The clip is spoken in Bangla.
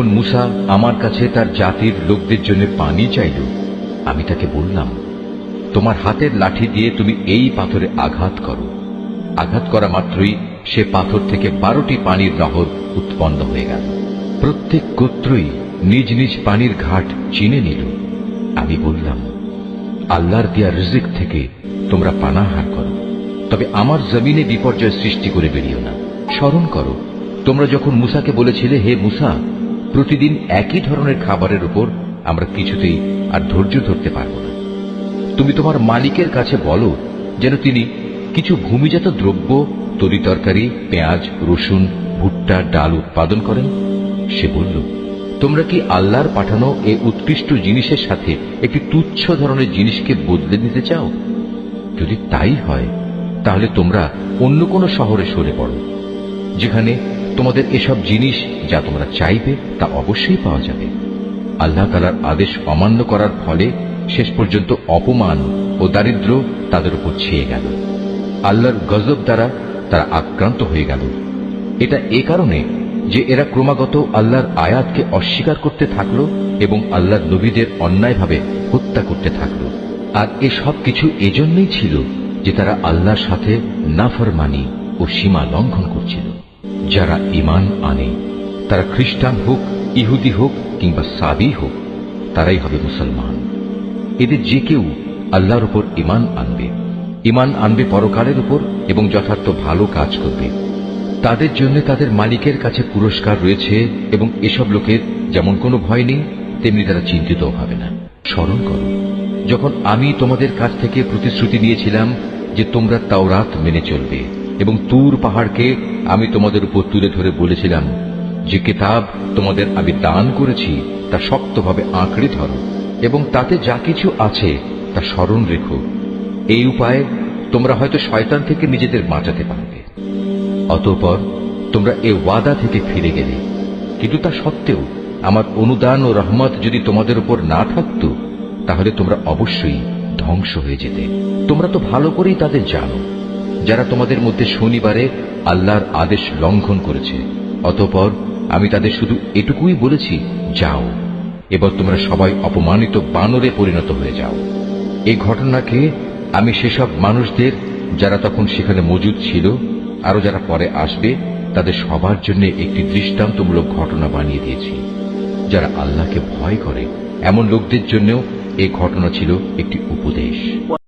যখন মূসা আমার কাছে তার জাতির লোকদের জন্য পানি চাইল, আমি তাকে বললাম, তোমার হাতের লাঠি দিয়ে তুমি এই পাথরে আঘাত করো। আঘাত করা মাত্রই সে পাথর থেকে 12টি পানির নহর উৎপন্ন হয়ে গেল। প্রত্যেক গোত্রই নিজ নিজ পানির ঘাট চিনে নিল। আমি বললাম, আল্লাহর দেয়া রিজিক থেকে তোমরা পানাহার করো, তবে আমার জমিনে বিপর্যয় সৃষ্টি করে বেরিও না। স্মরণ করো, তোমরা যখন মূসাকে বলেছিলে, হে মূসা, প্রতিদিন একই ধরনের খাবারের উপর আমরা কিছুতেই আর ধৈর্য ধরতে পারব না। তুমি তোমার মালিকের কাছে বলো যেন তিনি কিছু ভূমিজাত দ্রব্য, তরিতরকারি, পেঁয়াজ, রসুন, ভুট্টা, ডাল উৎপাদন করেন। সে বলল, তোমরা কি আল্লাহর পাঠানো এই উৎকৃষ্ট জিনিসের সাথে একটি তুচ্ছ ধরনের জিনিসকে বদলে নিতে চাও? যদি তাই হয়, তাহলে তোমরা অন্য কোনো শহরে সরে পড়ো, যেখানে তোমাদের এসব জিনিস যা তোমরা চাইবে তা অবশ্যই পাওয়া যাবে। আল্লাহ তাআলার আদেশ অমান্য করার ফলে শেষ পর্যন্ত অপমান ও দারিদ্র্য তাদের উপর ছেয়ে গেল। আল্লাহর গজব দ্বারা তারা আক্রান্ত হয়ে গেল। এটা এ কারণে যে এরা ক্রমাগত আল্লাহর আয়াতকে অস্বীকার করতে থাকলো এবং আল্লাহর নবীদের অন্যায়ভাবে হত্যা করতে থাকলো। আর এসব কিছু এজন্যই ছিল যে তারা আল্লাহর সাথে নাফরমানি ও সীমা লঙ্ঘন করছিল। যারা ঈমান আনে, তারা খ্রিস্টান হোক, ইহুদি হোক কিংবা সাবি হোক, তারাই হবে মুসলমান। এদের যে কেউ আল্লাহর উপর ঈমান আনবে পরকালের উপর এবং যথার্থ ভালো কাজ করবে, তাদের জন্য তাদের মালিকের কাছে পুরস্কার রয়েছে এবং এসব লোকের যেমন কোনো ভয় নেই, তেমনি তারা চিন্তিত হবে না। স্মরণ করো, যখন আমি তোমাদের কাছ থেকে প্রতিশ্রুতি নিয়েছিলাম যে তোমরা তাওরাত মেনে চলবে এবং তুর পাহাড়কে আমি তোমাদের উপর তুলে ধরে বলেছিলাম যে কিতাব তোমাদের আমি দান করেছি তা শক্তভাবে আঁকড়ে ধরো এবং তাতে যা কিছু আছে তা স্মরণ রেখো। এই উপায়ে তোমরা হয়তো শয়তান থেকে নিজেদের বাঁচাতে পারবে। অতঃপর তোমরা এ ওয়াদা থেকে ফিরে গেলে, কিন্তু তা সত্ত্বেও আমার অনুদান ও রহমত যদি তোমাদের উপর না থাকত, তাহলে তোমরা অবশ্যই ধ্বংস হয়ে যেতে। তোমরা তো ভালো করেই তাদের জানো যারা তোমাদের মধ্যে শনিবারে আল্লাহর আদেশ লঙ্ঘন করেছে। অতঃপর আমি তাদের শুধু এটুকুই বলেছি, যাও, এবার তোমরা সবাই অপমানিত বানরে পরিণত হয়ে যাও। এই ঘটনাকে আমি সেসব মানুষদের যারা তখন সেখানে মজুদ ছিল, আরো যারা পরে আসবে, তাদের সবার জন্য একটি দৃষ্টান্তমূলক ঘটনা বানিয়ে দিয়েছি। যারা আল্লাহকে ভয় করে এমন লোকদের জন্যও এই ঘটনা ছিল একটি উপদেশ।